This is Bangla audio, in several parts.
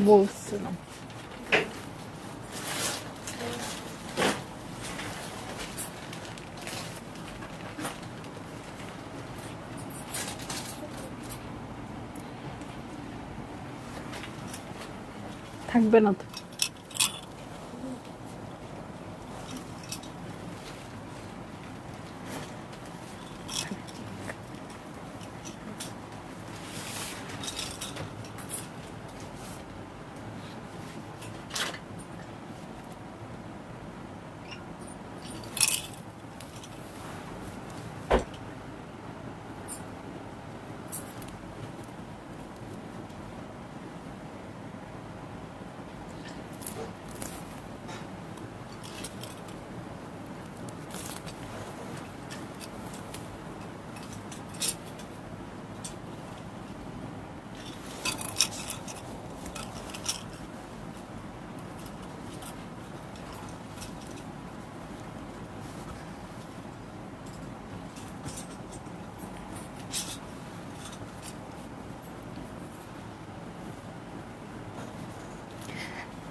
বলছিলাম। থাকবে না তো।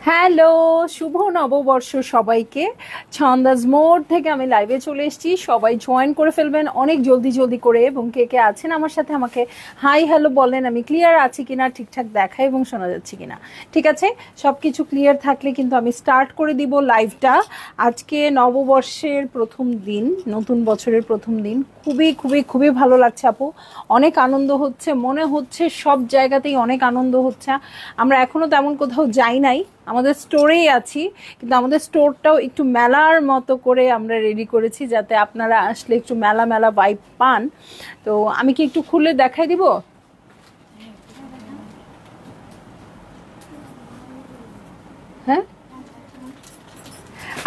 হ্যালো, শুভ নববর্ষ সবাইকে। ছন্দাজ মোড থেকে আমি লাইভে চলে এসেছি, সবাই জয়েন করে ফেলবেন অনেক জলদি জলদি করে। এবং কে কে আছেন আমার সাথে আমাকে হাই হ্যালো বলেন, আমি ক্লিয়ার আছি কিনা, ঠিকঠাক দেখা এবং শোনা যাচ্ছে কিনা। ঠিক আছে, সব কিছু ক্লিয়ার থাকলে কিন্তু আমি স্টার্ট করে দিব লাইভটা। আজকে নববর্ষের প্রথম দিন, নতুন বছরের প্রথম দিন। খুবই খুবই খুবই ভালো লাগছে আপু, অনেক আনন্দ হচ্ছে, মনে হচ্ছে সব জায়গাতেই অনেক আনন্দ হচ্ছে। আমরা এখনো তেমন কোথাও যাই নাই, আমাদের স্টোরেই আছি, কিন্তু আমাদের স্টোরটাও একটু মেলার মতো করে আমরা রেডি করেছি, যাতে আপনারা আসলে একটু মেলা মেলা ভাইব পান। তো আমি কি একটু খুলে দেখাই দিব? হ্যাঁ,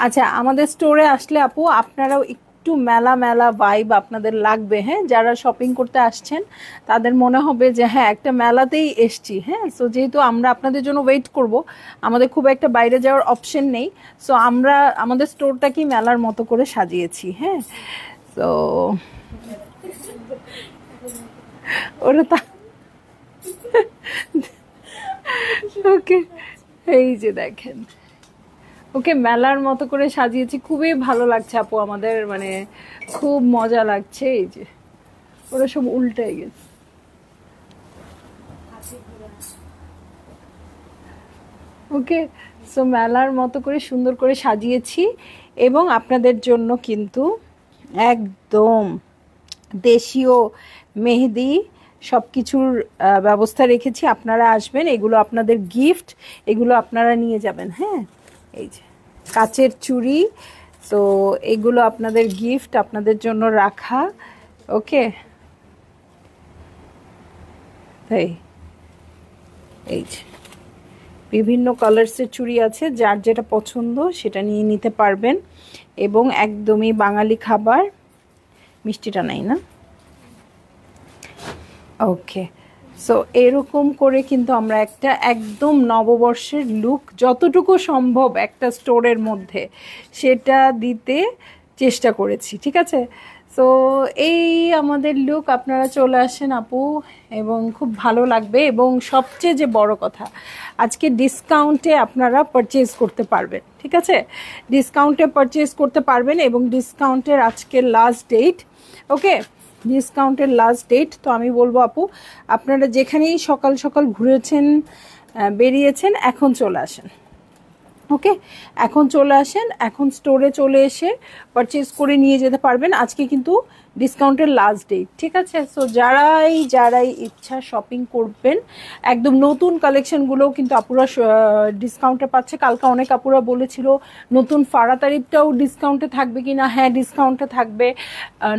আচ্ছা, আমাদের স্টোরে আসলে আপু আপনারাও একটু মেলা মেলা ভাইব আপনাদের লাগবে। হ্যাঁ, যারা শপিং করতে আসছেন তাদের মনে হবে যে হ্যাঁ একটা মেলাতেই এসছি। হ্যাঁ, সো যেহেতু আমরা আপনাদের জন্য ওয়েট করব, আমাদের খুব একটা বাইরে যাওয়ার অপশন নেই, সো আমরা আমাদের স্টোরটাকেই মেলার মতো করে সাজিয়েছি। হ্যাঁ, তো ওরা তা ওকে, এই যে দেখেন, ওকে মেলার মতো করে সাজিয়েছি, খুবই ভালো লাগছে আপু আমাদের, মানে খুব মজা লাগছে। এই যে ওরা সব উল্টে গেছে। ওকে, সো মেলার মতো করে সুন্দর করে সাজিয়েছি, এবং আপনাদের জন্য কিন্তু একদম দেশীয় মেহেদি সব কিছুর ব্যবস্থা রেখেছি। আপনারা আসবেন, এগুলো আপনাদের গিফট, এগুলো আপনারা নিয়ে যাবেন। হ্যাঁ, এই যে কাচের চুড়ি, তো এগুলো আপনাদের গিফট, আপনাদের জন্য রাখা। ওকে, তাই এই যে বিভিন্ন কালার্সের চুড়ি আছে, যার যেটা পছন্দ সেটা নিয়ে নিতে পারবেন। এবং একদমই বাঙালি খাবার, মিষ্টিটা নাই না? ওকে, সো এরকম করে কিন্তু আমরা একটা একদম নববর্ষের লুক যতটুকু সম্ভব একটা স্টোরের মধ্যে সেটা দিতে চেষ্টা করেছি। ঠিক আছে, সো এই আমাদের লুক, আপনারা চলে আসেন আপু, এবং খুব ভালো লাগবে। এবং সবচেয়ে যে বড় কথা, আজকে ডিসকাউন্টে আপনারা পারচেজ করতে পারবেন। ঠিক আছে, ডিসকাউন্টে পারচেজ করতে পারবেন, এবং ডিসকাউন্টের আজকে লাস্ট ডেট। ওকে, ডিসকাউন্টের লাস্ট ডেট। তো আমি বলবো আপু, আপনারা যেখানেই সকাল সকাল ঘুরেছেন, বেরিয়েছেন, এখন চলে আসেন। ওকে, এখন চলে আসেন, এখন স্টোরে চলে এসে পারচেজ করে নিয়ে যেতে পারবেন। আজকে কিন্তু ডিসকাউন্টের লাস্ট ডেট। ঠিক আছে, সো যারাই যারাই ইচ্ছা শপিং করবেন, একদম নতুন কালেকশনগুলোও কিন্তু আপুরা ডিসকাউন্টে পাচ্ছে। কালকে অনেক আপুরা বলেছিল নতুন ফারা তারিফটাও ডিসকাউন্টে থাকবে কিনা। হ্যাঁ, ডিসকাউন্টে থাকবে।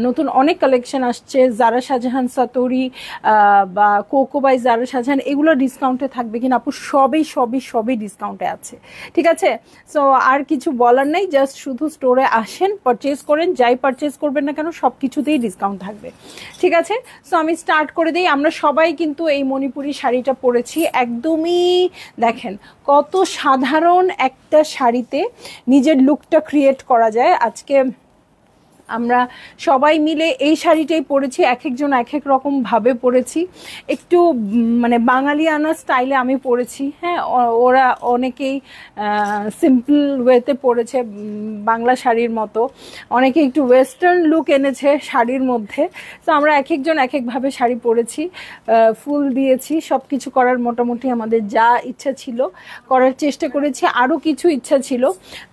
নতুন অনেক কালেকশন আসছে, জারা শাহজাহান সাতরি বা কোকো বাই জারা শাহজাহান, এগুলো ডিসকাউন্টে থাকবে কিনা আপু? সবই সবই সবই ডিসকাউন্টে আছে। ঠিক আছে, সো আর কিছু বলার নাই, জাস্ট শুধু স্টোরে আসেন, পারচেজ করেন, যাই পারচেজ করবেন না কেন সব কিছুতেই ডিসকাউন্ট থাকবে। ঠিক আছে, সো আমি স্টার্ট করে দিই। আমরা সবাই কিন্তু এই মণিপুরি শাড়িটা পরেছি, একদমই দেখেন কত সাধারণ একটা শাড়িতে নিজের লুকটা ক্রিয়েট করা যায়। আজকে আমরা সবাই মিলে এই শাড়িটাই পরেছি, এক একজন এক এক রকম ভাবে পরেছি। একটু মানে বাঙালিয়ানা স্টাইলে আমি পরেছি, হ্যাঁ। ওরা অনেকেই সিম্পল ওয়েতে পরেছে বাংলা শাড়ির মতো, অনেকে একটু ওয়েস্টার্ন লুক এনেছে শাড়ির মধ্যে। তো আমরা এক একজন এক একভাবে শাড়ি পরেছি, ফুল দিয়েছি, সব কিছু করার মোটামুটি আমাদের যা ইচ্ছা ছিল করার চেষ্টা করেছি। আরও কিছু ইচ্ছা ছিল,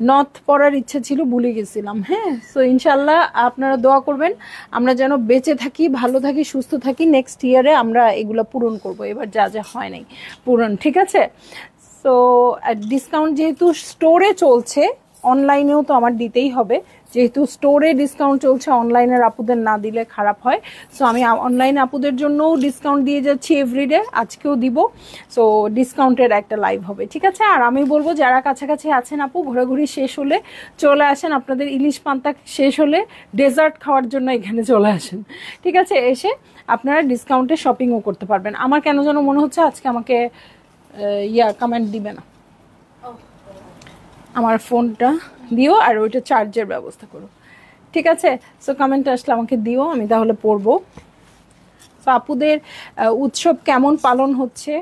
নথ পরার ইচ্ছা ছিল, ভুলে গেছিলাম, হ্যাঁ। সো ইনশাল্লাহ আপনারা দোয়া করবেন আমরা যেন বেঁচে থাকি, ভালো থাকি, সুস্থ থাকি, নেক্সট ইয়ারে আমরা এগুলো পূরণ করব। এবার যা যা হয় নাই পূরণ, ঠিক আছে। সো ডিসকাউন্ট যেহেতু স্টোরে চলছে, অনলাইনেও তো আমার দিতেই হবে, যেহেতু স্টোরে ডিসকাউন্ট চলছে, অনলাইনের আপুদের না দিলে খারাপ হয়। সো আমি অনলাইন আপুদের জন্যও ডিসকাউন্ট দিয়ে যাচ্ছি এভরিডে, আজকেও দিব। সো ডিসকাউন্টের একটা লাইভ হবে, ঠিক আছে। আর আমি বলবো যারা কাছাকাছি আছেন আপু, ঘোরাঘুরি শেষ হলে চলে আসেন, আপনাদের ইলিশ পান্তা শেষ হলে ডেজার্ট খাওয়ার জন্য এখানে চলে আসেন, ঠিক আছে। এসে আপনারা ডিসকাউন্টে শপিংও করতে পারবেন। আমার কেন যেন মনে হচ্ছে আজকে আমাকে কমেন্ট দিবে না, আমার ফোনটা দিও আর ওইটা চার্জের ব্যবস্থা করো, ঠিক আছে। সো কমেন্ট আসলে আমাকে দিও, আমি তাহলে পড়বো। সো আপুদের উৎসব কেমন পালন হচ্ছে।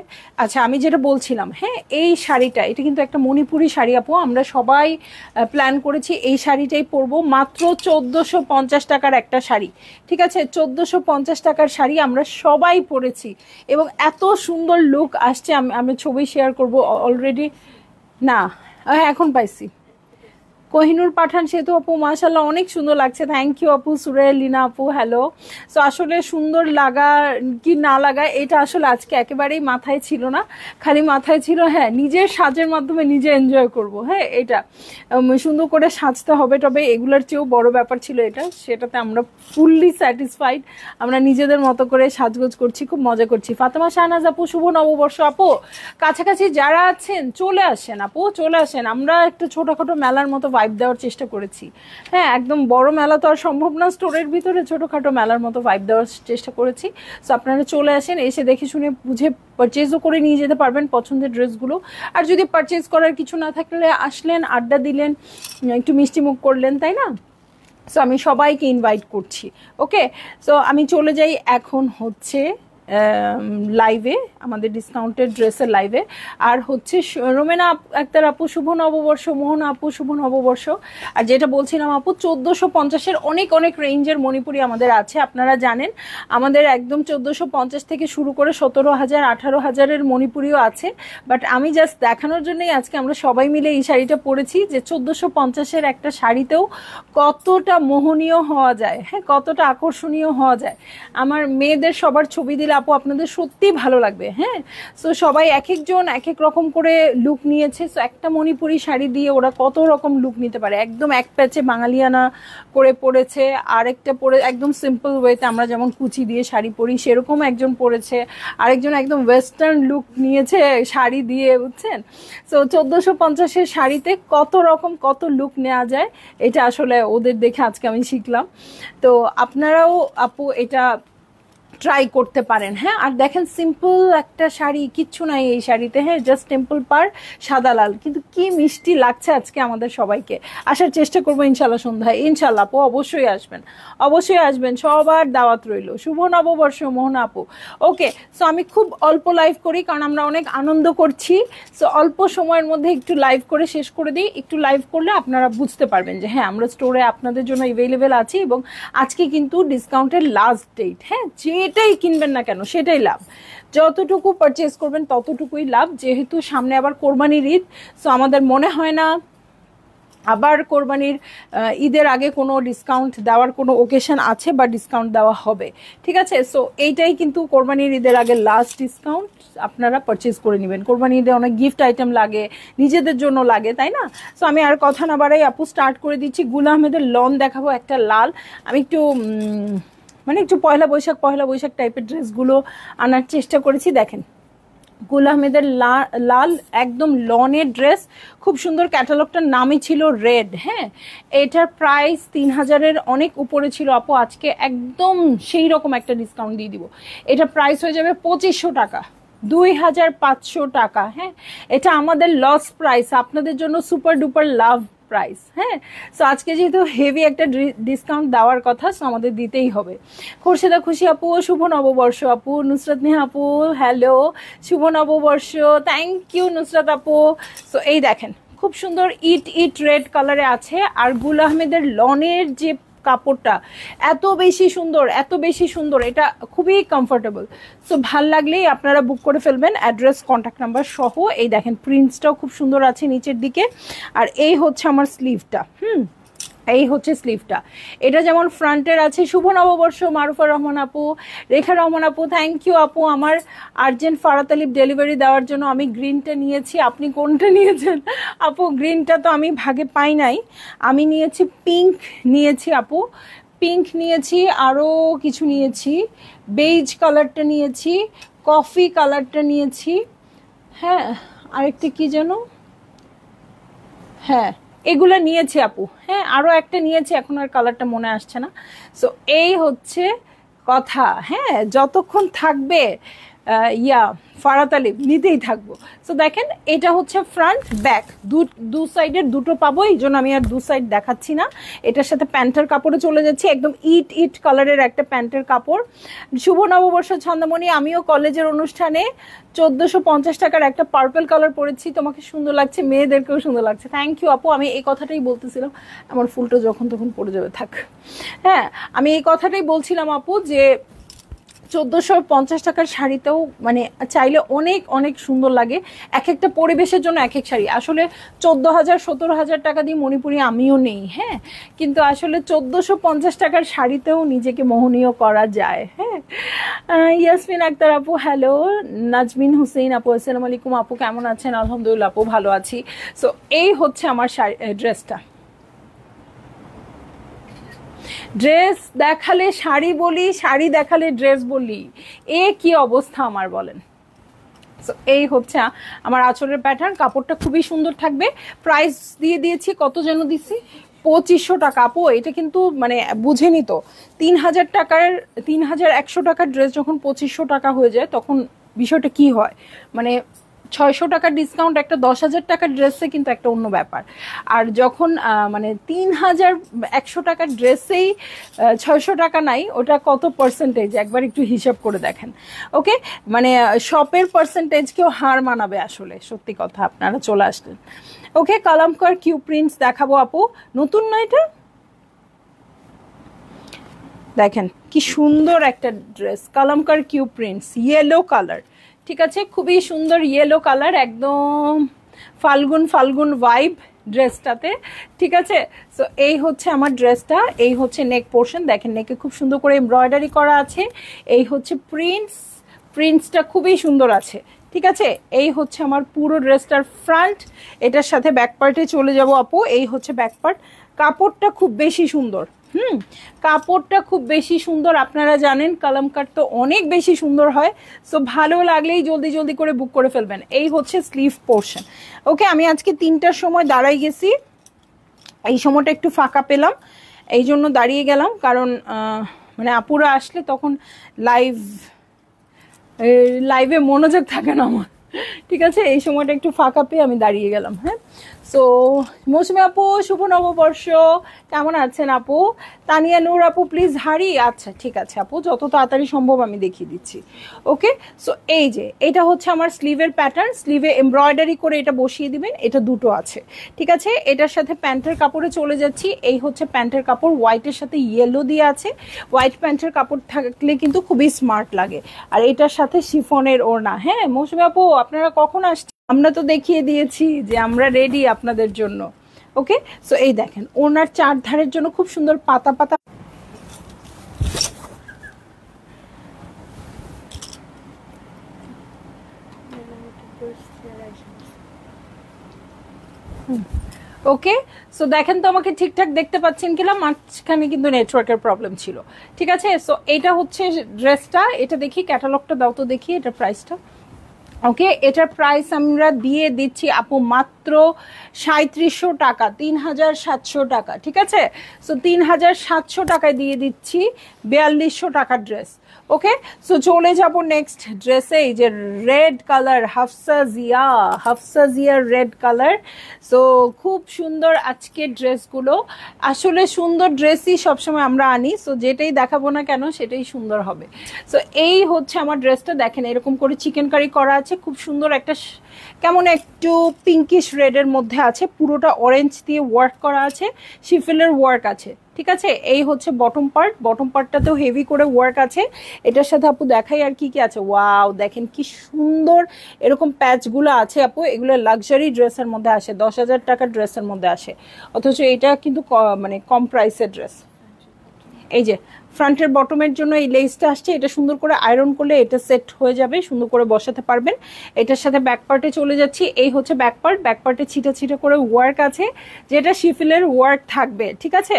আচ্ছা, আমি যেটা বলছিলাম, হ্যাঁ, এই শাড়িটা, এটা কিন্তু একটা মণিপুরি শাড়ি আপু, আমরা সবাই প্ল্যান করেছি এই শাড়িটাই পরবো। মাত্র 1450 টাকার একটা শাড়ি, ঠিক আছে। 1450 টাকার শাড়ি আমরা সবাই পরেছি এবং এত সুন্দর লুক আসছে, আমি ছবি শেয়ার করব অলরেডি। না, হ্যাঁ এখন পাইছি। কোহিনুর পাঠান সেতু আপু, মাশাল্লাহ অনেক সুন্দর লাগছে, থ্যাংক ইউ আপু। সুরাইয়া লিনা আপু, হ্যালো। সো আসলে সুন্দর লাগা কি না লাগা এটা আসলে আজকে একেবারেই মাথায় ছিল না, খালি মাথায় ছিল হ্যাঁ নিজের সাজের মাধ্যমে নিজে এনজয় করব, হ্যাঁ এটা সুন্দর করে সাজতে হবে। তবে এগুলোর চেয়েও বড় ব্যাপার ছিল এটা, সেটাতে আমরা ফুললি স্যাটিসফাইড, আমরা নিজেদের মতো করে সাজগোজ করছি, খুব মজা করছি। ফাতেমা শাহনাজ আপু, শুভ নববর্ষ আপু। কাছাকাছি যারা আছেন চলে আসেন আপু, চলে আসেন। আমরা একটা ছোটখাটো মেলার মতো ভাইব দেওয়ার চেষ্টা করেছি, হ্যাঁ। একদম বড় মেলা তো আর সম্ভব না, স্টোরের ভিতরে ছোটখাটো মেলার মতো ভাইব দেওয়ার চেষ্টা করেছি। সো আপনারা চলে আসেন, এসে দেখে শুনে বুঝে পারচেজও করে নিয়ে যেতে পারবেন পছন্দের ড্রেসগুলো। আর যদি পারচেজ করার কিছু না থাকলে আসলেন, আড্ডা দিলেন, একটু মিষ্টি মুখ করলেন, তাই না। সো আমি সবাইকে ইনভাইট করছি, ওকে। সো আমি চলে যাই এখন হচ্ছে লাইভে, আমাদের ডিসকাউন্টেড ড্রেসের লাইভে। আর হচ্ছে রোমেনা আক্তার আপু, শুভ নববর্ষ। মোহন আপু, শুভ নববর্ষ। আর যেটা বলছিলাম আপু, 1450-এর অনেক অনেক রেঞ্জের মণিপুরি আমাদের আছে, আপনারা জানেন। আমাদের একদম 1450 থেকে শুরু করে 17,000, 18,000-এর মণিপুরিও আছে। বাট আমি জাস্ট দেখানোর জন্যই আজকে আমরা সবাই মিলে এই শাড়িটা পরেছি, যে 1450-এর একটা শাড়িতেও কতটা মোহনীয় হওয়া যায়, হ্যাঁ, কতটা আকর্ষণীয় হওয়া যায়। আমার মেয়েদের সবার ছবি দিলে আপু আপনাদের সত্যি ভালো লাগবে, হ্যাঁ। সো সবাই এক একজন এক এক রকম করে লুক নিয়েছে। সো একটা মণিপুরি শাড়ি দিয়ে ওরা কত রকম লুক নিতে পারে, একদম এক প্যাচে বাঙালিয়ানা করে পরেছে, আরেকটা পরে একদম সিম্পল ওয়েতে আমরা যেমন কুচি দিয়ে শাড়ি পরি সেরকম একজন পরেছে, আরেকজন একদম ওয়েস্টার্ন লুক নিয়েছে শাড়ি দিয়ে, বুঝছেন। সো 1450-এর শাড়িতে কত রকম কত লুক নেওয়া যায়, এটা আসলে ওদের দেখে আজকে আমি শিখলাম। তো আপনারাও আপু এটা ট্রাই করতে পারেন, হ্যাঁ। আর দেখেন সিম্পল একটা শাড়ি, কিচ্ছু নাই এই শাড়িতে, হ্যাঁ, জাস্ট টেম্পল পার, সাদা লাল, কিন্তু কি মিষ্টি লাগছে আজকে আমাদের সবাইকে। আসার চেষ্টা করবো ইনশাল্লাহ সন্ধ্যায়, ইনশাল্লাহ আপু অবশ্যই আসবেন, অবশ্যই আসবেন, সবার দাওয়াত রইল। শুভ নববর্ষ মোহনা আপু, ওকে। সো আমি খুব অল্প লাইভ করি কারণ আমরা অনেক আনন্দ করছি। সো অল্প সময়ের মধ্যে একটু লাইভ করে শেষ করে দিই। একটু লাইভ করলে আপনারা বুঝতে পারবেন যে হ্যাঁ আমরা স্টোরে আপনাদের জন্য অ্যাভেলেবেল আছি, এবং আজকে কিন্তু ডিসকাউন্টের লাস্ট ডেট, হ্যাঁ। যেটাই কিনবেন না কেন সেটাই লাভ, যতটুকু পারচেজ করবেন ততটুকুই লাভ। যেহেতু সামনে আবার কোরবানির ঈদ, সো আমাদের মনে হয় না আবার কোরবানির ঈদের আগে কোনো ডিসকাউন্ট দেওয়ার কোনো ওকেশন আছে বা ডিসকাউন্ট দেওয়া হবে, ঠিক আছে। সো এইটাই কিন্তু কোরবানির ঈদের আগে লাস্ট ডিসকাউন্ট, আপনারা পারচেজ করে নেবেন। কোরবানির ঈদে অনেক গিফট আইটেম লাগে, নিজেদের জন্য লাগে, তাই না। সো আমি আর কথা না বাড়াই আপু স্টার্ট করে দিচ্ছি। গুল আহমেদের লন দেখাবো একটা লাল, আমি একটু মানে একটু পয়লা বৈশাখ টাইপের ড্রেসগুলো আনার চেষ্টা করেছি। দেখেন গুল আহমেদের লাল একদম লনের ড্রেস, খুব সুন্দর। ক্যাটালগটার নামই ছিল রেড, হ্যাঁ। এটার প্রাইস 3000-এর অনেক উপরে ছিল আপু, আজকে একদম সেই রকম একটা ডিসকাউন্ট দিয়ে দিব। এটা প্রাইস হয়ে যাবে 2500 টাকা, 2500 টাকা, হ্যাঁ। এটা আমাদের লস প্রাইস, আপনাদের জন্য সুপার ডুপার লাভ প্রাইস। হ্যাঁ, সো আজকে যেহেতু হেভি একটা ডিসকাউন্ট দেওয়ার কথা, সো আমাদের দিতেই হবে। খোরশেদা খুশি আপু শুভ নববর্ষ আপু, নুসরাত নেহা আপু হ্যালো শুভ নববর্ষ, থ্যাংক ইউ নুসরাত আপু। সো এই দেখেন খুব সুন্দর ইট ইট রেড কালারে আছে, আর গুল আহমেদের লনের যে কাপড়টা এত বেশি সুন্দর, এত বেশি সুন্দর, এটা খুবই কমফোর্টেবল। সো ভাল লাগলেই আপনারা বুক করে ফেলবেন, অ্যাড্রেস কন্ট্যাক্ট নাম্বার সহ। এই দেখেন প্রিন্টসটাও খুব সুন্দর আছে নিচের দিকে, আর এই হচ্ছে আমার স্লিভটা। এই হচ্ছে স্লিভটা, এটা যেমন ফ্রন্টের আছে। শুভ নববর্ষ মারুফা রহমান আপু, রেখা রহমান আপু থ্যাংক ইউ আপু। আমার আর্জেন্ট ফারাতালিব ডেলিভারি দেওয়ার জন্য আমি গ্রিনটা নিয়েছি, আপনি কোনটা নিয়েছেন আপু? গ্রিনটা তো আমি ভাগে পাই নাই, আমি নিয়েছি পিঙ্ক নিয়েছি আপু, পিঙ্ক নিয়েছি, আরও কিছু নিয়েছি, বেইজ কালারটা নিয়েছি, কফি কালারটা নিয়েছি, হ্যাঁ আরেকটা কি যেন, হ্যাঁ এগুলো নিয়েছি আপু। হ্যাঁ আরও একটা নিয়েছি, এখন আর কালারটা মনে আসছে না। সো এই হচ্ছে কথা। হ্যাঁ যতক্ষণ থাকবে ফারাতালিব নিতেই থাকবো। সো দেখেন এটা হচ্ছে ফ্রন্ট ব্যাক দু সাইডের দুটো পাবো, এই জন্য আমি আর দু সাইড দেখাচ্ছি না। এটার সাথে প্যান্টের কাপড়ে চলে যাচ্ছি, একদম ইট ইট কালারের একটা প্যান্টের কাপড়। শুভ নববর্ষ ছন্দমণি, আমিও কলেজের অনুষ্ঠানে 1450 টাকার একটা পার্পল কালার পরেছি, তোমাকে সুন্দর লাগছে, মেয়েদেরকেও সুন্দর লাগছে। থ্যাংক ইউ আপু, আমি এই কথাটাই বলতেছিলাম। আমার ফুলটা যখন তখন পড়ে যাবে থাক। হ্যাঁ আমি এই কথাটাই বলছিলাম আপু যে 1450 টাকার শাড়িতেও মানে চাইলে অনেক অনেক সুন্দর লাগে, এক একটা পরিবেশের জন্য এক এক শাড়ি। আসলে 14,000 17,000 টাকা দিয়ে মণিপুরি আমিও নেই, হ্যাঁ, কিন্তু আসলে 1450 টাকার শাড়িতেও নিজেকে মোহনীয় করা যায়। হ্যাঁ ইয়াসমিন আক্তার আপু হ্যালো, নাজমিন হুসেইন আপু আসসালামু আলাইকুম আপু কেমন আছেন? আলহামদুলিল্লাহ আপু ভালো আছি। সো এই হচ্ছে আমার ড্রেসটা। ড্রেস দেখালে শাড়ি বলি, শাড়ি দেখালে ড্রেস বলি, এ কি অবস্থা আমার বলেন। সো এই হচ্ছে আমার আঁচলের প্যাটার্ন, কাপড়টা খুবই সুন্দর থাকবে। প্রাইস দিয়ে দিয়েছি, কত যেন দিচ্ছি 2500 টাকা আপু। এটা কিন্তু মানে বুঝেনি তো, 3000 টাকার 3100 টাকার ড্রেস যখন 2500 টাকা হয়ে যায় তখন বিষয়টা কি হয়, মানে 600 টাকার ডিসকাউন্ট একটা 10,000 টাকার ড্রেসে কিন্তু একটা অন্য ব্যাপার। আর যখন মানে 3100 টাকার ড্রেসেই 600 টাকা নাই, ওটা কত পার্সেন্টেজ একবার একটু হিসাব করে দেখেন। ওকে, মানে শপের পার্সেন্টেজকেও হার মানাবে আসলে, সত্যি কথা। আপনারা চলে আসলেন। ওকে, কালামকার কিউ প্রিন্টস দেখাবো আপু, নতুন না এটা? দেখেন কি সুন্দর একটা dress, কালামকার Q prints, yellow colour, ঠিক আছে, খুবই সুন্দর ইয়েলো কালার, একদম ফাল্গুন ফাল্গুন ভাইব ড্রেসটাতে, ঠিক আছে। সো এই হচ্ছে আমার ড্রেসটা, এই হচ্ছে নেক পোর্শন, দেখেন নেকে খুব সুন্দর করে এমব্রয়ডারি করা আছে। এই হচ্ছে প্রিন্টসটা খুবই সুন্দর আছে, ঠিক আছে। এই হচ্ছে আমার পুরো ড্রেসটার ফ্রন্ট, এটার সাথে ব্যাক পার্টে চলে যাব আপু। এই হচ্ছে ব্যাক পার্ট, কাপড়টা খুব বেশি সুন্দর, কাপড়টা খুব বেশি সুন্দর। আপনারা জানেন কালামকার তো অনেক বেশি সুন্দর হয়। সো ভালো লাগলেই জলদি জলদি করে বুক করে ফেলবেন। এই হচ্ছে স্লিভ পোর্শন। ওকে, আমি আজকে 3টার সময় দাঁড়াই গেছি, এই সময়টা একটু ফাঁকা পেলাম, এই জন্য দাঁড়িয়ে গেলাম, কারণ মানে আপুরা আসলে তখন লাইভে মনোযোগ থাকে না আমার, ঠিক আছে। এই সময়টা একটু ফাঁকা পেয়ে আমি দাঁড়িয়ে গেলাম। হ্যাঁ, সো মৌসুমী আপু শুভ নববর্ষ, কেমন আছেন আপু? তানিয়া নূর আপু প্লিজ হারি, আচ্ছা ঠিক আছে আপু, যত তাড়াতাড়ি সম্ভব আমি দেখিয়ে দিচ্ছি। ওকে, সো এই যে এটা হচ্ছে আমার স্লিভের প্যাটার্ন, স্লিভে এমব্রয়ডারি করে এটা বসিয়ে দিবেন, এটা দুটো আছে, ঠিক আছে। এটার সাথে প্যান্টের কাপড়ে চলে যাচ্ছি। এই হচ্ছে প্যান্টের কাপড়, হোয়াইটের সাথে ইয়েলো দিয়ে আছে। হোয়াইট প্যান্টের কাপড় থাকলে কিন্তু খুবই স্মার্ট লাগে, আর এটার সাথে শিফনের ওড়না। হ্যাঁ মৌসুমী আপু আপনারা কখন আসছেন? আমরা তো দেখিয়ে দিয়েছি যে আমরা রেডি আপনাদের জন্য। ওকে, সো এই দেখেন ওনার চার ধারের জন্য খুব সুন্দর পাতা পাতা ওকে। সো দেখেন তো আমাকে ঠিকঠাক দেখতে পাচ্ছেন কিনা, মাঝখানে কিন্তু নেটওয়ার্কের প্রবলেম ছিল, ঠিক আছে। সো এটা হচ্ছে ড্রেসটা, এটা দেখি ক্যাটালগটা দাও তো দেখি, এটার প্রাইসটা। ওকে, এটার প্রাইস আমরা দিয়ে দিচ্ছি আপু মাত্র মাত্র ৩৭০০ টাকা, ৩৭০০ টাকা, ঠিক আছে। সো ৩৭০০ টাকায় দিয়ে দিচ্ছি ৪২০০ টাকার ড্রেস। ওকে, সো চলে যাব নেক্সট ড্রেসে। এই যে রেড কালার, হাফসা জিয়ার রেড কালার। সো খুব সুন্দর আজকের ড্রেসগুলো, আসলে সুন্দর ড্রেসই সবসময় আমরা আনি। সো যেটাই দেখাবো না কেন সেটাই সুন্দর হবে। সো এই হচ্ছে আমার ড্রেসটা, দেখেন এরকম করে চিকেন কারি করা আছে, খুব সুন্দর একটা কেমন একটু পিঙ্কিশ রেডের মধ্যে আছে, পুরোটা অরেঞ্জ দিয়ে ওয়ার্ক করা আছে, শিফেলের ওয়ার্ক আছে, ঠিক আছে। এই হচ্ছে বটম পার্ট, বটম পার্টটাতেও হেভি করে ওয়ার্ক আছে। এটার সাথে আপু দেখাই আর কি কি আছে। ওয়াও, দেখেন কি সুন্দর এরকম প্যাচগুলো আছে আপু। এগুলো লাক্সারি ড্রেসের মধ্যে আসে, ১০,০০০ টাকার ড্রেসের মধ্যে আসে, অথচ এটা কিন্তু মানে কম প্রাইসের ড্রেস। এই যে ফ্রন্টের বটমের জন্য এই লেসটা আসছে, এটা সুন্দর করে আয়রন করলে এটা সেট হয়ে যাবে, সুন্দর করে বসাতে পারবেন। এটার সাথে ব্যাক পার্টে চলে যাচ্ছি। এই হচ্ছে ব্যাক পার্ট, ব্যাক পার্টে ছিটা ছিটা করে ওয়ার্ক আছে, যেটা শিফিলের ওয়ার্ক থাকবে, ঠিক আছে।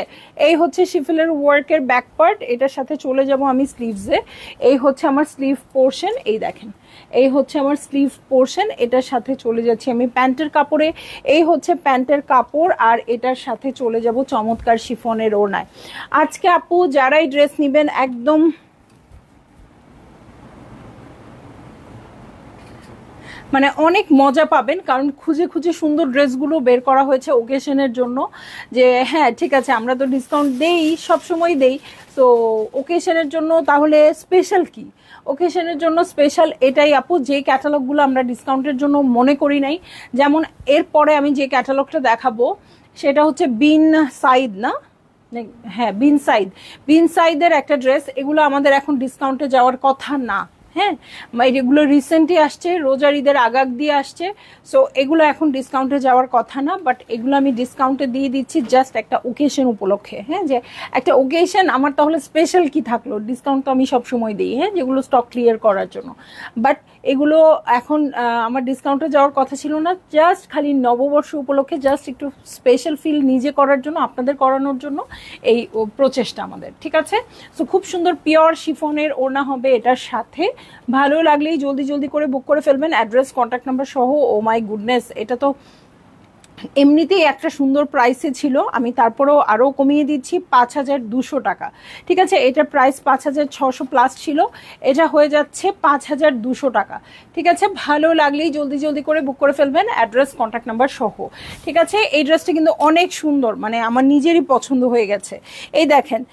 এই হচ্ছে শিফিলের ওয়ার্কের ব্যাক পার্ট। এটার সাথে চলে যাব আমি স্লিভসে। এই হচ্ছে আমার স্লিভ পোর্শন, এই দেখেন এই হচ্ছে আমার স্লিভ পোর্শন। এটার সাথে চলে যাচ্ছি আমি প্যান্টের কাপড়ে। এই হচ্ছে প্যান্টের কাপড়, আর এটার সাথে চলে যাব চমৎকার শিফনের ওড়নায়। আজকে আপু যারাই ড্রেস নিবেন একদম মানে অনেক মজা পাবেন, কারণ খুঁজে খুঁজে সুন্দর ড্রেসগুলো বের করা হয়েছে ওকেশনের জন্য। যে হ্যাঁ ঠিক আছে, আমরা তো ডিসকাউন্ট দেই, সবসময় দেই, তো ওকেশনের জন্য তাহলে স্পেশাল কি? ওকেশনের জন্য স্পেশাল এটাই আপু, যে ক্যাটালগুলো আমরা ডিসকাউন্টের জন্য মনে করি নাই। যেমন এরপরে আমি যে ক্যাটালগটা দেখাবো সেটা হচ্ছে বিন সাইদ, না হ্যাঁ বিন সাইদের একটা ড্রেস। এগুলো আমাদের এখন ডিসকাউন্টে যাওয়ার কথা না, হ্যাঁ, এগুলো রিসেন্টলি আসছে, রোজার ঈদের আগাগ দিয়ে আসছে। সো এগুলো এখন ডিসকাউন্টে যাওয়ার কথা না, বাট এগুলো আমি ডিসকাউন্টে দিয়ে দিচ্ছি জাস্ট একটা ওকেশন উপলক্ষে। হ্যাঁ, যে একটা ওকেশন আমার, তাহলে স্পেশাল কি থাকলো? ডিসকাউন্ট তো আমি সবসময় দিই, হ্যাঁ, যেগুলো স্টক ক্লিয়ার করার জন্য। বাট এগুলো এখন আমার ডিসকাউন্টে যাওয়ার কথা ছিল না, জাস্ট খালি নববর্ষ উপলক্ষে, জাস্ট একটু স্পেশাল ফিল নিজে করার জন্য, আপনাদের করানোর জন্য এই প্রচেষ্টা আমাদের, ঠিক আছে। সো খুব সুন্দর পিওর শিফনের ওড়না হবে এটার সাথে। ভালো লাগলেই জলদি জলদি করে বুক করে ফেলবেন, অ্যাড্রেস কন্ট্যাক্ট নাম্বার সহ। ও মাই গুডনেস, এটা তো এমনিতেই একটা সুন্দর প্রাইসে ছিল, আমি তারপরেও আরও কমিয়ে দিচ্ছি ৫,২০০ টাকা, ঠিক আছে। এটার প্রাইস ৫,৬০০ প্লাস ছিল, এটা হয়ে যাচ্ছে ৫,২০০ টাকা, ঠিক আছে। ভালো লাগলেই জলদি জলদি করে বুক করে ফেলবেন, অ্যাড্রেস কন্ট্যাক্ট নাম্বার সহ, ঠিক আছে। এই ড্রেসটা কিন্তু অনেক সুন্দর, মানে আমার নিজেরই পছন্দ হয়ে গেছে। এই দেখেন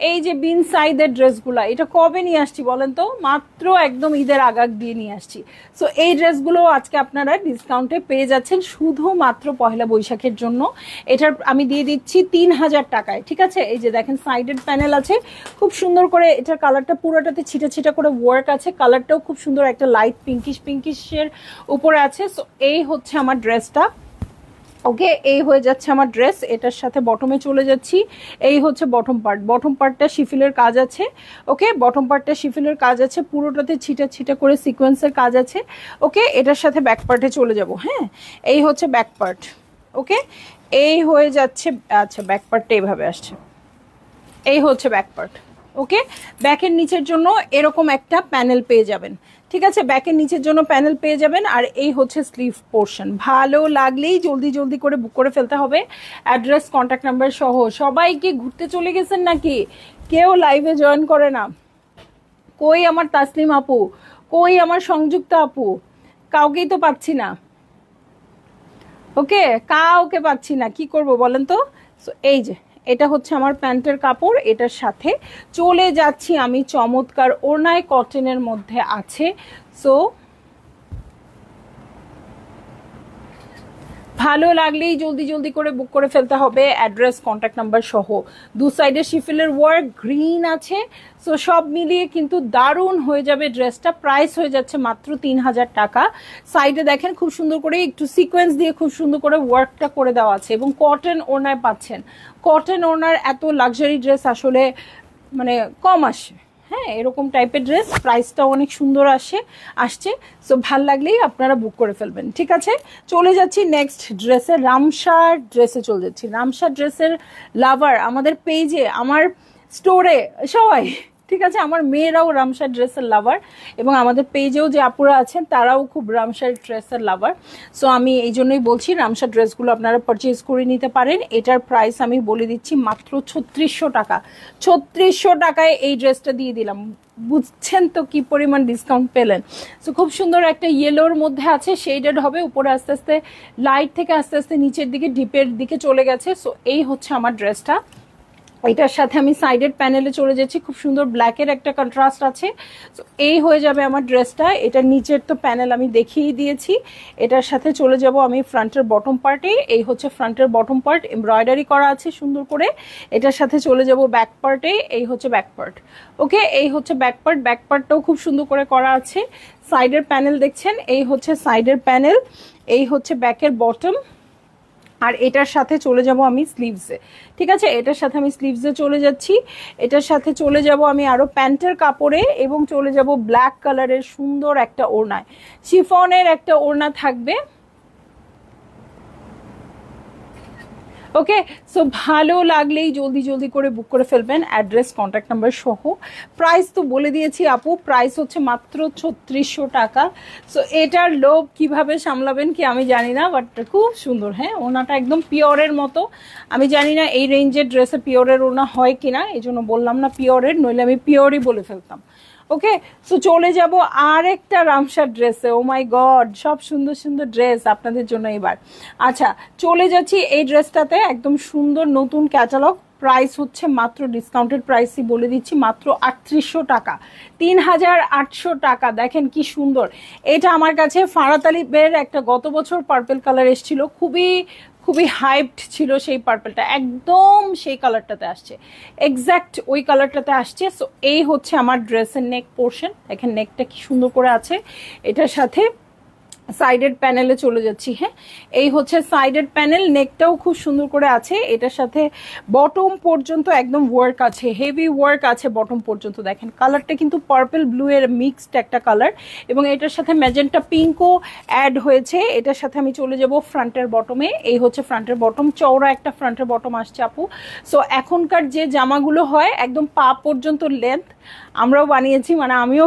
এই যে বিন সাইদের ড্রেসগুলো, এটা কবে নিয়ে আসছি বলেন তো? মাত্র একদম ঈদের আগাগ দিয়ে নিয়ে আসছি। সো এই ড্রেসগুলো আজকে আপনারা ডিসকাউন্টে পেয়ে যাচ্ছেন শুধুমাত্র পয়লা বৈশাখের জন্য। এটার আমি দিয়ে দিচ্ছি ৩,০০০ টাকায়, ঠিক আছে। এই যে দেখেন সাইডেড প্যানেল আছে, খুব সুন্দর করে, এটার কালারটা পুরোটাতে ছিটা ছিটা করে ওয়ার্ক আছে, কালারটাও খুব সুন্দর একটা লাইট পিঙ্কিশের উপরে আছে। সো এই হচ্ছে আমার ড্রেসটা, ওকে। এই হয়ে যাচ্ছে আমার ড্রেস, এটার সাথে বটমে চলে যাচ্ছি। এই হচ্ছে বটম পার্ট, বটম পার্টটা শিফিলের কাজ আছে, ওকে। বটম পার্টটা শিফিলের কাজ আছে, পুরোটাতে ছিটা ছিটা করে সিকোয়েন্সের কাজ আছে, ওকে। এটার সাথে ব্যাক পার্টে চলে যাব, হ্যাঁ। এই হচ্ছে ব্যাক পার্ট, ওকে। এই হয়ে যাচ্ছে, আচ্ছা ব্যাক পার্টটা এইভাবে আসছে, এই হচ্ছে ব্যাক পার্ট, ওকে। ব্যাকের নিচের জন্য এরকম একটা প্যানেল পেয়ে যাবেন, ঠিক আছে। ব্যাকের নিচের জন্য প্যানেল পেয়ে যাবেন, আর এই হচ্ছে স্লিভ পোর্শন। ভালো লাগলেই জলদি জলদি করে বুক করে ফেলতে হবে, অ্যাড্রেস কন্ট্যাক্ট নাম্বার সহ। সবাই কি ঘুরতে চলে গেছেন নাকি? কেউ লাইভে জয়েন করে না? কই আমার তাসলিম আপু, কই আমার সংযুক্ত আপু? কাউকেই তো পাচ্ছি না, ওকে, কাউকে পাচ্ছি না, কি করব বলেন তো? সো এই যে এটা হচ্ছে আমার প্যান্টের কাপড়, এটার সাথে চলে যাচ্ছি আমি চমৎকার ওড়নায়, কটনের মধ্যে আছে। সো ভালো লাগলেই জলদি জলদি করে বুক করে ফেলতে হবে, অ্যাড্রেস কন্ট্যাক্ট নাম্বার সহ। দু সাইডে শিফিলের ওয়ার্ক গ্রিন আছে। সো সব মিলিয়ে কিন্তু দারুণ হয়ে যাবে ড্রেসটা। প্রাইস হয়ে যাচ্ছে মাত্র ৩,০০০ টাকা। সাইডে দেখেন খুব সুন্দর করে একটু সিকোয়েন্স দিয়ে খুব সুন্দর করে ওয়ার্কটা করে দেওয়া আছে, এবং কটন ওড়নায় পাচ্ছেন। কটন ওড়নার এত লাক্সারি ড্রেস আসলে মানে কম আসে, হ্যাঁ, এরকম টাইপের ড্রেস প্রাইসটাও অনেক সুন্দর আসছে। সো ভাল লাগলেই আপনারা বুক করে ফেলবেন, ঠিক আছে। চলে যাচ্ছি নেক্সট ড্রেসে, রামসার ড্রেসে চলে যাচ্ছি। রামসার ড্রেসের লাভার আমাদের পেজে, আমার স্টোরে সবাই ঠিক আছে, আমার মেয়েরাও রামসার ড্রেসের লাভার, এবং আমাদের পেজেও যে আপুরা আছেন তারাও খুব রামসার ড্রেসের লাভার। সো আমি এই জন্যই বলছি রামসার ড্রেসগুলো আপনারা পারচেজ করে নিতে পারেন। এটার প্রাইস আমি বলে দিচ্ছি মাত্র 3600 টাকা। 3600 টাকায় এই ড্রেসটা দিয়ে দিলাম। বুঝছেন তো কি পরিমাণ ডিসকাউন্ট পেলেন। সো খুব সুন্দর একটা ইয়েলোর মধ্যে আছে, শেডেড হবে, উপরে আস্তে আস্তে লাইট থেকে আস্তে আস্তে নিচের দিকে ডিপের দিকে চলে গেছে। সো এই হচ্ছে আমার ড্রেসটা। এটার সাথে আমি সাইডের প্যানেলে চলে যাচ্ছি, খুব সুন্দর ব্ল্যাকের একটা কন্ট্রাস্ট আছে। তো এই হয়ে যাবে আমার ড্রেসটা। এটা নিচের তো প্যানেল আমি দেখিয়ে দিয়েছি। এটার সাথে চলে যাব আমি ফ্রন্টের বটম পার্টে। এই হচ্ছে ফ্রন্টের বটম পার্ট, এমব্রয়ডারি করা আছে সুন্দর করে। এটার সাথে চলে যাব ব্যাক পার্টে। এই হচ্ছে ব্যাক পার্ট। ওকে, এই হচ্ছে ব্যাক পার্ট। ব্যাক পার্টটাও খুব সুন্দর করে করা আছে। সাইডের প্যানেল দেখছেন, এই হচ্ছে সাইডের প্যানেল, এই হচ্ছে ব্যাকের বটম। আর এটার সাথে চলে যাব আমি স্লিভসে। ঠিক আছে, এটার সাথে আমি স্লিভসে চলে যাচ্ছি। এটার সাথে চলে যাব আমি আরো প্যান্টের কাপড়ে, এবং চলে যাব ব্ল্যাক কালারের সুন্দর একটা ওড়নায়। শিফনের একটা ওড়না থাকবে। ওকে, সো ভালো লাগলেই জলদি জলদি করে বুক করে ফেলবেন, অ্যাড্রেস কন্ট্যাক্ট নাম্বার সহ। প্রাইস তো বলে দিয়েছি আপু, প্রাইস হচ্ছে মাত্র 3600 টাকা। সো এটার লোভ কিভাবে সামলাবেন কি আমি জানি না, বাট খুব সুন্দর। হ্যাঁ, ওনাটা একদম পিওরের মতো। আমি জানি না এই রেঞ্জের ড্রেসে পিওরের ওনা হয় কিনা, এই জন্য বললাম না পিওরের, নইলে আমি পিওরই বলে ফেলতাম। ওকে, সো চলে যাব আর একটা রামসার ড্রেসে। ও মাই গড, সব সুন্দর সুন্দর ড্রেস আপনাদের জন্য এবার। আচ্ছা, চলে যাচ্ছি এই ড্রেসটাতে, একদম সুন্দর নতুন ক্যাটালগ। প্রাইস হচ্ছে মাত্র, ডিসকাউন্টেড প্রাইসই বলে দিচ্ছি, মাত্র 3800 টাকা, 3800 টাকা। দেখেন কি সুন্দর। এটা আমার কাছে ফারাতালিবের একটা গত বছর পার্পল কালার এসেছিল, খুবই খুবই হাইপড ছিল সেই পার্পলটা, একদম সেই কালারটাতে আসছে, এক্স্যাক্ট ওই কালারটাতে আসছে। সো এই হচ্ছে আমার ড্রেসের নেক পোর্শন। দেখেন নেকটা কি সুন্দর করে আছে। এটার সাথে সাইডের প্যানেলে চলে যাচ্ছি। হ্যাঁ, এই হচ্ছে সাইডের প্যানেল, নেকটাও খুব সুন্দর করে আছে। এটার সাথে বটম পর্যন্ত একদম ওয়ার্ক আছে, হেভি ওয়ার্ক আছে বটম পর্যন্ত। দেখেন কালারটা কিন্তু পার্পল ব্লু এর মিক্সড একটা কালার, এবং এটার সাথে ম্যাজেন্টা পিঙ্কও অ্যাড হয়েছে। এটার সাথে আমি চলে যাব ফ্রন্টের বটমে। এই হচ্ছে ফ্রন্টের বটম, চওড়া একটা ফ্রন্টের বটম আসছে আপু। সো এখনকার যে জামাগুলো হয় একদম পা পর্যন্ত লেন্থ, আমরাও বানিয়েছি, মানে আমিও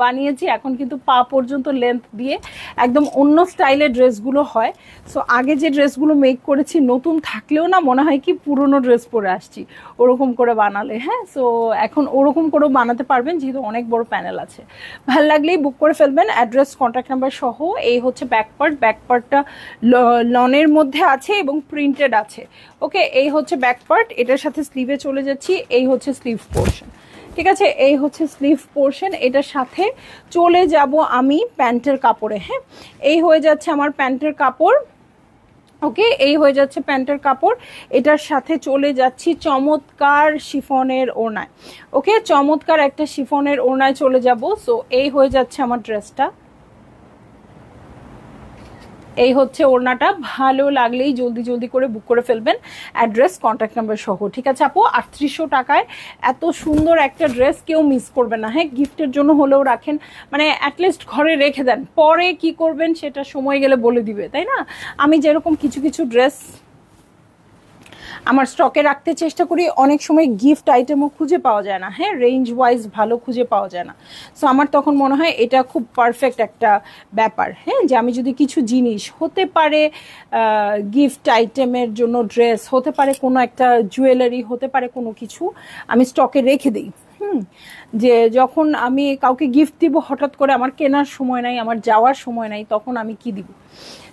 বানিয়েছি, এখন কিন্তু পা পর্যন্ত লেন্থ দিয়ে একদম অন্য স্টাইলের ড্রেসগুলো হয়। সো আগে যে ড্রেসগুলো মেক করেছি নতুন থাকলেও না মনে হয় কি পুরনো ড্রেস পরে আসছি ওরকম করে বানালে। হ্যাঁ, সো এখন ওরকম করেও বানাতে পারবেন, যেহেতু অনেক বড় প্যানেল আছে। ভাল লাগলেই বুক করে ফেলবেন, অ্যাড্রেস কন্ট্যাক্ট নাম্বার সহ। এই হচ্ছে ব্যাক পার্ট, ব্যাক পার্টটা লনের মধ্যে আছে এবং প্রিন্টেড আছে। ওকে, এই হচ্ছে ব্যাক পার্ট। এটার সাথে স্লিভে চলে যাচ্ছি। এই হচ্ছে স্লিভ পোর্শন। ঠিক আছে, এই হচ্ছে স্লিভ পোর্শন। এটার সাথে চলে যাব আমি প্যান্টের কাপড়ে। হ্যাঁ, এই হয়ে যাচ্ছে আমার প্যান্টের কাপড়। ওকে, এই হয়ে যাচ্ছে প্যান্টের কাপড়। এটার সাথে চলে যাচ্ছি চমৎকার শিফনের ওড়নায়। ওকে, চমৎকার একটা শিফনের ওড়নায় চলে যাব। সো এই হয়ে যাচ্ছে আমার ড্রেসটা। এই হচ্ছে ওড়নাটা। ভালো লাগলেই জলদি জলদি করে বুক করে ফেলবেন, অ্যাড্রেস কন্ট্যাক্ট নাম্বার সহ। ঠিক আছে আপু, 3800 টাকায় এত সুন্দর একটা ড্রেস কেউ মিস করবেন না। হ্যাঁ, গিফটের জন্য হলেও রাখেন, মানে অ্যাটলিস্ট ঘরে রেখে দেন, পরে কি করবেন সেটা সময় গেলে বলে দিবে, তাই না? আমি যেরকম কিছু কিছু ড্রেস আমার স্টকে রাখতে চেষ্টা করি, অনেক সময় গিফট আইটেমও খুঁজে পাওয়া যায় না। হ্যাঁ, রেঞ্জ ওয়াইজ ভালো খুঁজে পাওয়া যায় না। সো আমার তখন মনে হয় এটা খুব পারফেক্ট একটা ব্যাপার। হ্যাঁ, যে আমি যদি কিছু জিনিস, হতে পারে গিফট আইটেমের জন্য ড্রেস, হতে পারে কোনো একটা জুয়েলারি, হতে পারে কোনো কিছু, আমি স্টকে রেখে দিই। যে যখন আমি কাউকে গিফট দিব, হঠাৎ করে আমার কেনার সময় নাই, আমার যাওয়ার সময় নাই, তখন আমি কি দিব?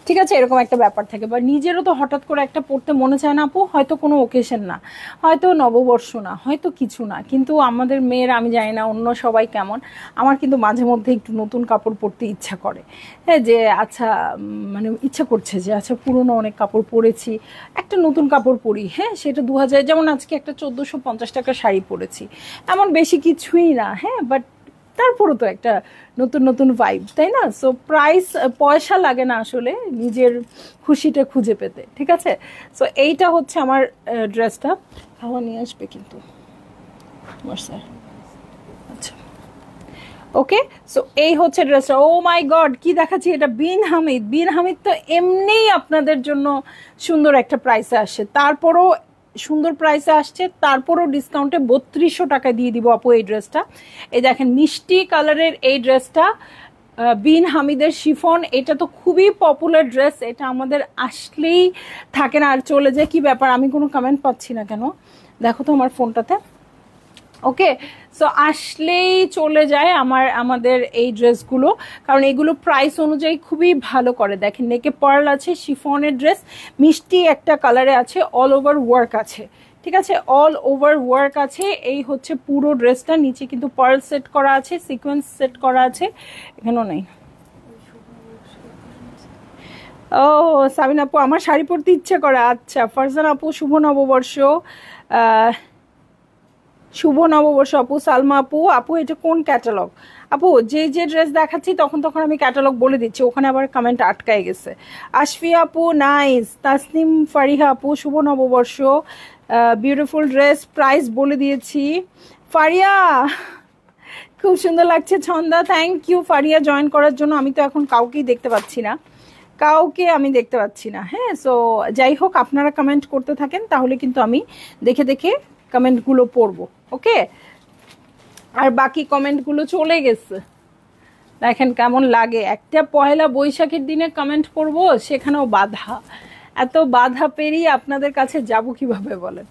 ঠিক আছে, এরকম একটা ব্যাপার থাকে। বা নিজেরও তো হঠাৎ করে একটা পড়তে মনে চায় না আপু, হয়তো কোনো ওকেশন না, হয়তো নববর্ষ না, হয়তো কিছু না, কিন্তু আমাদের মেয়েরা, আমি জানি না অন্য সবাই কেমন, আমার কিন্তু মাঝে মধ্যে একটু নতুন কাপড় পরতে ইচ্ছা করে। হ্যাঁ, যে আচ্ছা মানে ইচ্ছা করছে যে আচ্ছা পুরনো অনেক কাপড় পরেছি, একটা নতুন কাপড় পরি। হ্যাঁ, সেটা 2000, যেমন আজকে একটা 1450 টাকা শাড়ি পরেছি, এমন বেশি কিছুই না। হ্যাঁ, বাট তারপরও তো একটা নতুন নতুন ভাইব, তাই না? সো প্রাইস, পয়সা লাগে না আসলে নিজের খুশিটা খুঁজে পেতে। ঠিক আছে, সো এইটা হচ্ছে আমার ড্রেসটা। হাওয়া নিয়ে আসবে কিন্তু স্যার। আচ্ছা, ওকে, সো এই হচ্ছে ড্রেসটা। ও মাই গড, কি দেখাচ্ছি এটা! বিন হামিদ। বিন হামিদ তো এমনিই আপনাদের জন্য সুন্দর একটা প্রাইসে আসে, তারপরও সুন্দর প্রাইসে আসছে, তারপরও ডিসকাউন্টে 3200 টাকায় দিয়ে দিব আপু এই ড্রেসটা। এই দেখেন মিষ্টি কালারের এই ড্রেসটা, বিন হামিদের শিফন, এটা তো খুবই পপুলার ড্রেস, এটা আমাদের আসলেই থাকে না আর চলে যায়। কি ব্যাপার, আমি কোনো কমেন্ট পাচ্ছি না কেন, দেখো তো আমার ফোনটাতে। ওকে, সো আসলেই চলে যায় আমাদের এই ড্রেসগুলো, কারণ এগুলো প্রাইস অনুযায়ী খুবই ভালো করে। দেখেন নেকে পার্ল আছে, শিফনের ড্রেস, মিষ্টি একটা কালারে আছে, অল ওভার ওয়ার্ক আছে, ঠিক আছে, অল ওভার ওয়ার্ক আছে। এই হচ্ছে পুরো ড্রেসটা, নিচে কিন্তু পার্ল সেট করা আছে, সিকোয়েন্স সেট করা আছে, এখানেও নেই। ও সাবিনা আপু, আমার শাড়ি পরতে ইচ্ছে করে। আচ্ছা ফারজান আপু, শুভ নববর্ষ। শুভ নববর্ষ আপু। সালমা আপু, আপু এটা কোন ক্যাটালগ? আপু যে যে ড্রেস দেখাচ্ছি তখন তখন আমি ক্যাটালগ বলে দিচ্ছি, ওখানে আবার কমেন্ট আটকায় গেছে। আশফিয়া আপু নাইস। তাসনিম ফারিহা আপু, শুভ নববর্ষ, বিউটিফুল ড্রেস, প্রাইস বলে দিয়েছি। ফারিয়া খুব সুন্দর লাগছে Chhanda, thank you Faria join করার জন্য। আমি তো এখন কাউকেই দেখতে পাচ্ছি না, কাউকে আমি দেখতে পাচ্ছি না। হ্যাঁ, সো যাই হোক, আপনারা কমেন্ট করতে থাকেন, তাহলে কিন্তু আমি দেখে দেখে কমেন্টগুলো পড়বো। ওকে, আর বাকি কমেন্টগুলো চলে গেছে, দেখেন কেমন লাগে। একটা পয়লা বৈশাখের দিনে কমেন্ট করব, সেখানেও বাধা, এত বাধা পেরিয়ে আপনাদের কাছে যাব কিভাবে বলেন।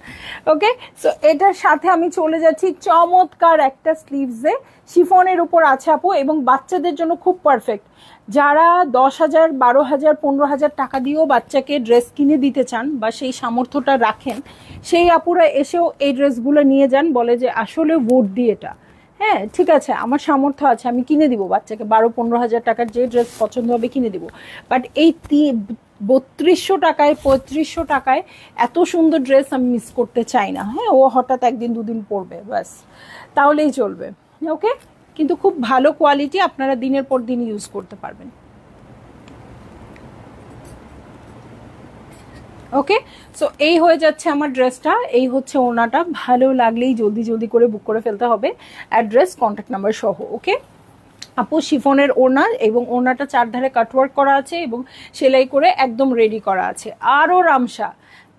ওকে, সো এটার সাথে আমি চলে যাচ্ছি চমৎকার একটা স্লিভসে, শিফনের উপর আছে আপু, এবং বাচ্চাদের জন্য খুব পারফেক্ট। যারা 10,000, 12,000, 15,000 টাকা দিয়েও বাচ্চাকে ড্রেস কিনে দিতে চান বা সেই সামর্থ্যটা রাখেন, সেই আপুরা এসেও এই ড্রেসগুলো নিয়ে যান, বলে যে আসলে ভোট দিয়ে এটা, হ্যাঁ ঠিক আছে আমার সামর্থ্য আছে, আমি কিনে দিব বাচ্চাকে 12-15,000 টাকার যে ড্রেস পছন্দ হবে কিনে দিব। বাট এই 3200 টাকায়, 3500 টাকায় এত সুন্দর ড্রেস আমি মিস করতে চাই না। হ্যাঁ, ও হঠাৎ একদিন দুদিন পরবে, ব্যাস, তাহলেই চলবে। ওকে, কিন্তু খুব ভালো কোয়ালিটি, আপনারা দিনের পর দিন ইউজ করতে পারবেন। ওকে, সো এই হয়ে যাচ্ছে আমার ড্রেসটা, এই হচ্ছে ওড়নাটা। ভালো লাগলেই জলদি জলদি করে বুক করে ফেলতে হবে, অ্যাড্রেস কন্ট্যাক্ট নাম্বার সহ। ওকে আপু, শিফনের ওড়না, এবং ওড়নাটা চারধারে কাটওয়ার্ক করা আছে এবং সেলাই করে একদম রেডি করা আছে। আরও রামসা,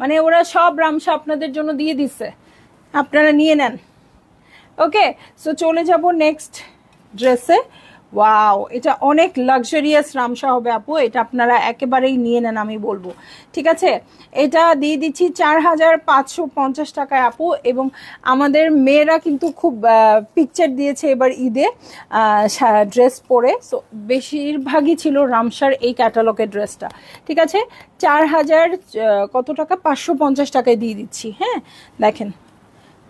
মানে ওরা সব রামসা আপনাদের জন্য দিয়ে দিচ্ছে, আপনারা নিয়ে নেন। ওকে, সো চলে যাব নেক্সট ড্রেসে। ওয়াও, এটা অনেক লাক্সারিয়াস রামসা হবে আপু, এটা আপনারা একেবারেই নিয়ে নেন আমি বলবো, ঠিক আছে। এটা দিয়ে দিচ্ছি 4,550 টাকায় আপু, এবং আমাদের মেয়েরা কিন্তু খুব পিকচার দিয়েছে এবার ঈদে ড্রেস পরে, সো বেশিরভাগই ছিল রামসার এই ক্যাটালগের ড্রেসটা, ঠিক আছে। 4,000 কত টাকা, 550 টাকায় দিয়ে দিচ্ছি। হ্যাঁ দেখেন,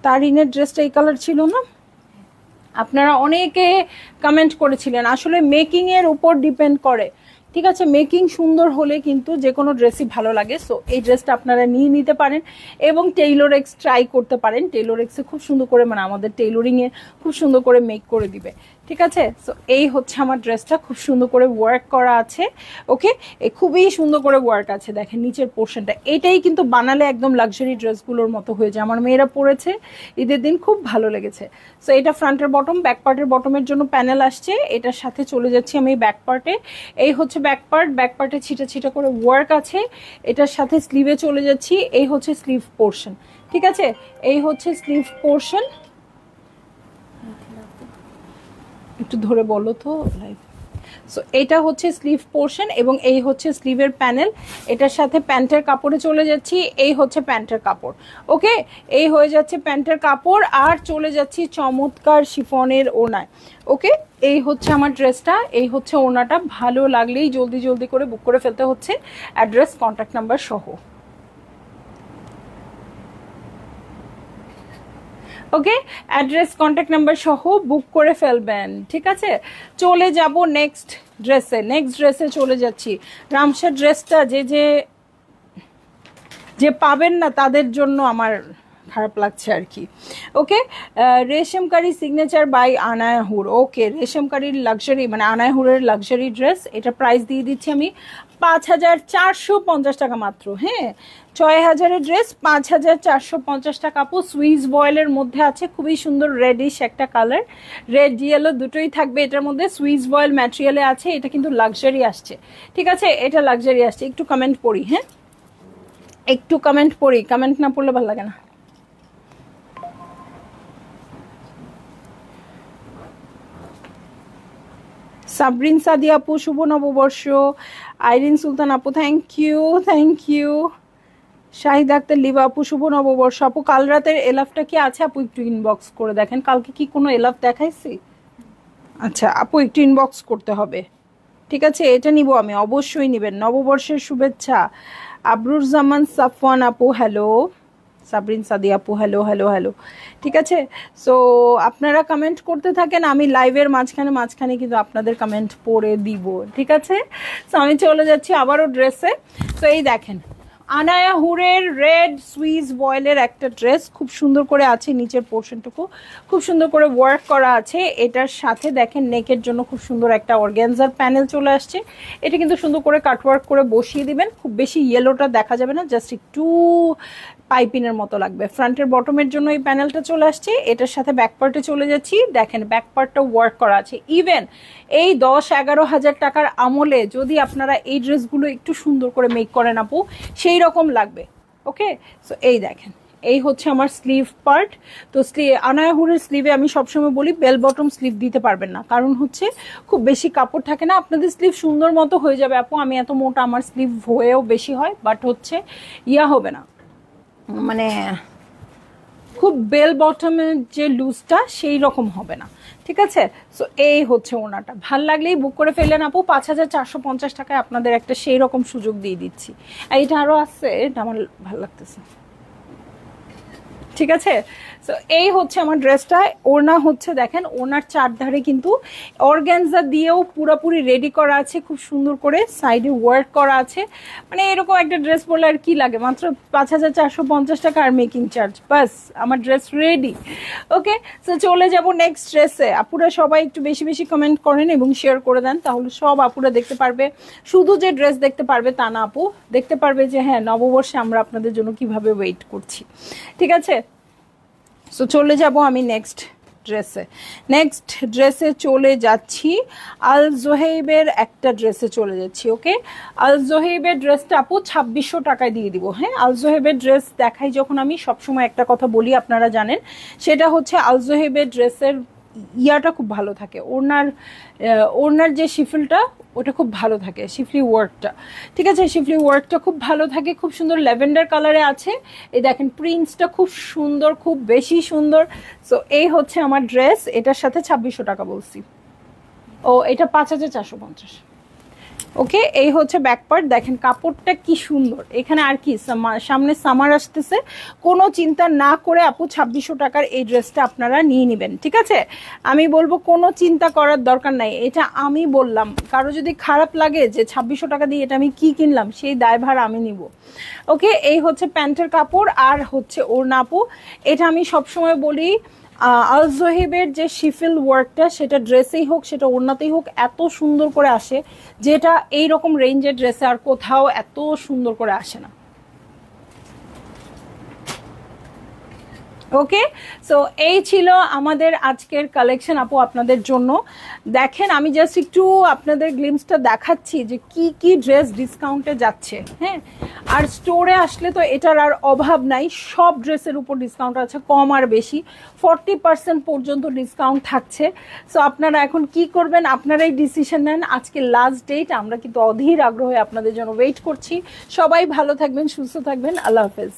তারিনের ড্রেসটা এই কালার ছিল না, আপনারা অনেকে কমেন্ট করেছিলেন, আসলে মেকিং এর উপর ডিপেন্ড করে, ঠিক আছে। মেকিং সুন্দর হলে কিন্তু যে কোনো ড্রেসই ভালো লাগে। সো এই ড্রেসটা আপনারা নিয়ে নিতে পারেন এবং টেইলর এক্স ট্রাই করতে পারেন। টেইলর এক্সে খুব সুন্দর করে, মানে আমাদের টেইলরিংয়ে খুব সুন্দর করে মেক করে দিবে, ঠিক আছে। সো এই হচ্ছে আমার ড্রেসটা, খুব সুন্দর করে ওয়ার্ক করা আছে। ওকে, খুবই সুন্দর করে ওয়ার্ক আছে, দেখেন নিচের পোর্শনটা, এটাই কিন্তু বানালে একদম লাক্সারি ড্রেসগুলোর মতো হয়ে যায়। আমার মেয়েরা পরেছে ঈদের দিন, খুব ভালো লেগেছে। সো এটা ফ্রন্টের বটম, ব্যাক পার্টের বটমের জন্য প্যানেল আসছে, এটার সাথে চলে যাচ্ছি আমি ব্যাক পার্টে। এই হচ্ছে ব্যাক পার্ট, ব্যাক পার্টে ছিটা ছিটা করে ওয়ার্ক আছে, এটার সাথে স্লিভে চলে যাচ্ছি। এই হচ্ছে স্লিভ পোর্শন, ঠিক আছে, এই হচ্ছে স্লিভ পোর্শন। একটু ধরে বলো তো লাইভ। সো এটা হচ্ছে স্লিভ পোর্শন এবং এই হচ্ছে স্লিভের প্যানেল, এটার সাথে প্যান্টের কাপড়ে চলে যাচ্ছি। এই হচ্ছে প্যান্টের কাপড়। ওকে, এই হয়ে যাচ্ছে প্যান্টের কাপড়, আর চলে যাচ্ছি চমৎকার শিফনের ওড়নায়। ওকে, এই হচ্ছে আমার ড্রেসটা, এই হচ্ছে ওড়নাটা। ভালো লাগলেই জলদি জলদি করে বুক করে ফেলতে হচ্ছে, অ্যাড্রেস কন্ট্যাক্ট নাম্বার সহ। ওকে, অ্যাড্রেস কন্ট্যাক্ট নাম্বার সহ বুক করে ফেলবেন, ঠিক আছে। চলে যাব নেক্সট ড্রেসে, নেক্সট ড্রেসে চলে যাচ্ছি। রামসার ড্রেসটা যে পাবেন না তাদের জন্য আমার খারাপ লাগছে আর কি। ওকে, রেশমকারি সিগনেচার বাই আনায়াহুর। ওকে, রেশমকারির লাক্সারি, মানে আনায়াহুরের লাক্সারি ড্রেস, এটা প্রাইস দিয়ে দিচ্ছি আমি 5,450 টাকা মাত্র। হ্যাঁ, 6,000-এর ড্রেস 5,450 টাকা আপু। সুইস বয়েলের মধ্যে আছে, খুবই সুন্দর রেডিশ একটা কালার, রেড ইয়েলো দুটোই থাকবে এটার মধ্যে। সুইস বয়েল ম্যাটেরিয়ালে আছে, এটা কিন্তু লাক্সারি আসছে, ঠিক আছে, এটা লাক্সারি আসছে। একটু কমেন্ট পড়ি, হ্যাঁ একটু কমেন্ট পড়ি, কমেন্ট না পড়লে ভালো লাগে না। সাবরিন সাদি আপু শুভ নববর্ষ। আইরিন সুলতান আপু thank you, thank you. Shahid Akhtar Liba আপু শুভ নববর্ষ। আপু কাল রাতের এলাফটা কি আছে আপু একটু ইনবক্স করে দেখেন, কালকে কি কোনো এলাফ দেখাইছি? আচ্ছা আপু একটু ইনবক্স করতে হবে, ঠিক আছে? এটা নিব আমি, অবশ্যই নেবেন। নববর্ষের শুভেচ্ছা। আবরুর জামান সাফওয়ান আপু হ্যালো, সাবরিন সাদি আপু হ্যালো হ্যালো হ্যালো, ঠিক আছে? সো আপনারা কমেন্ট করতে থাকেন, আমি লাইভের মাঝখানে মাঝখানে কিন্তু আপনাদের কমেন্ট পড়ে দিব, ঠিক আছে? সো আমি চলে যাচ্ছি আবারও ড্রেসে। তো এই দেখেন আনায়া হুরের রেড সুইস বয়েলের একটা ড্রেস, খুব সুন্দর করে আছে, নিচের পোর্শনটুকু খুব সুন্দর করে ওয়ার্ক করা আছে। এটার সাথে দেখেন নেকের জন্য খুব সুন্দর একটা অর্গ্যানজার প্যানেল চলে আসছে। এটা কিন্তু সুন্দর করে কাটওয়ার্ক করে বসিয়ে দিবেন, খুব বেশি ইয়েলোটা দেখা যাবে না, জাস্ট একটু পাইপিনের মতো লাগবে। ফ্রন্টের বটমের জন্য এই প্যানেলটা চলে আসছে। এটার সাথে ব্যাক পার্টে চলে যাচ্ছি, দেখেন ব্যাক পার্টটা ওয়ার্ক করা আছে। ইভেন এই 10-11 হাজার টাকার আমলে যদি আপনারা এই ড্রেসগুলো একটু সুন্দর করে মেক করেন আপু, সেই রকম লাগবে। ওকে, সো এই দেখেন এই হচ্ছে আমার স্লিভ পার্ট। তো আনায়াহুরের স্লিভে আমি সবসময় বলি বেল বটম স্লিভ দিতে পারবেন না, কারণ হচ্ছে খুব বেশি কাপড় থাকে না, আপনাদের স্লিভ সুন্দর মতো হয়ে যাবে আপু। আমি এত মোটা, আমার স্লিভ হয়েও বেশি হয়, বাট হচ্ছে ইয়া হবে না, মানে খুব বেল বটমের যে লুজটা সেই রকম হবে না, ঠিক আছে? সো এই হচ্ছে ওনাটা, ভাল লাগলেই বুক করে ফেললেন আপু। 5450 টাকায় আপনাদের একটা সেই রকম সুযোগ দিয়ে দিচ্ছি। এইটা আরও আছে, এটা আমার ভালো লাগতেছে, ঠিক আছে? সো এই হচ্ছে আমার ড্রেসটা। ওড়না হচ্ছে দেখেন, ওড়নার চারধারে কিন্তু অর্গ্যানজা দিয়েও পুরোপুরি রেডি করা আছে, খুব সুন্দর করে সাইডে ওয়ার্ক করা আছে। মানে এরকম একটা ড্রেস পরলে আর কি লাগে, মাত্র 5450 টাকা আর মেকিং চার্জ, বাস আমার ড্রেস রেডি। ওকে, সো চলে যাব নেক্সট ড্রেসে। আপুরা সবাই একটু বেশি বেশি কমেন্ট করেন এবং শেয়ার করে দেন, তাহলে সব আপুরা দেখতে পারবে। শুধু যে ড্রেস দেখতে পারবে তা না আপু, দেখতে পারবে যে হ্যাঁ নববর্ষে আমরা আপনাদের জন্য কিভাবে ওয়েট করছি, ঠিক আছে? সো চলে যাব আমি নেক্সট ড্রেসে চলে যাচ্ছি। আল জোহেবের একটা ড্রেসে চলে যাচ্ছি। ওকে, আল জোহেবের ড্রেসটা আপু 2600 টাকায় দিয়ে দিব। হ্যাঁ, আল জোহেবের ড্রেস দেখাই যখন আমি সবসময় একটা কথা বলি, আপনারা জানেন, সেটা হচ্ছে আল জোহেবের ড্রেসের ইয়াটা খুব ভালো থাকে, ওড়নার যে শিফলটা ওটা খুব ভালো থাকে, শিফলি ওয়ার্কটা, ঠিক আছে? শিফলি ওয়ার্কটা খুব ভালো থাকে, খুব সুন্দর ল্যাভেন্ডার কালারে আছে। এই দেখেন প্রিন্টসটা খুব সুন্দর, খুব বেশি সুন্দর। সো এই হচ্ছে আমার ড্রেস, এটার সাথে 2600 টাকা বলছি। ও এটা 5450। ওকে, এই হচ্ছে ব্যাক পার্ট, দেখেন কাপড়টা কি সুন্দর। এখানে আর কি সামনে সামার আসতেছে, কোনো চিন্তা না করে আপু 2600 টাকার এই ড্রেসটা আপনারা নিয়ে নেবেন, ঠিক আছে? আমি বলবো কোনো চিন্তা করার দরকার নাই, এটা আমি বললাম। কারো যদি খারাপ লাগে যে 2600 টাকা দিয়ে এটা আমি কি কিনলাম, সেই দায়ভার আমি নিব। ওকে, এই হচ্ছে প্যান্টের কাপড় আর হচ্ছে ওড়না আপু। এটা আমি সবসময় বলি, আল জোহেবের যে শিফিল ওয়ার্কটা, সেটা ড্রেসেই হোক সেটা ওড়নাতেই হোক, এত সুন্দর করে আসে, যেটা এই রকম রেঞ্জের ড্রেসে আর কোথাও এত সুন্দর করে আসে না। ওকে, সো এই ছিল আমাদের আজকের কালেকশন আপু আপনাদের জন্য। দেখেন আমি জাস্ট একটু আপনাদের গ্লিমসটা দেখাচ্ছি যে কি কি ড্রেস ডিসকাউন্টে যাচ্ছে। হ্যাঁ, আর স্টোরে আসলে তো এটার আর অভাব নাই, সব ড্রেসের উপর ডিসকাউন্ট আছে, কম আর বেশি 40% পর্যন্ত ডিসকাউন্ট থাকছে। সো আপনারা এখন কি করবেন, আপনারাই ডিসিশন নেন। আজকে লাস্ট ডেট, আমরা কিন্তু অধীর আগ্রহে আপনাদের জন্য ওয়েট করছি। সবাই ভালো থাকবেন, সুস্থ থাকবেন, আল্লাহ হাফেজ।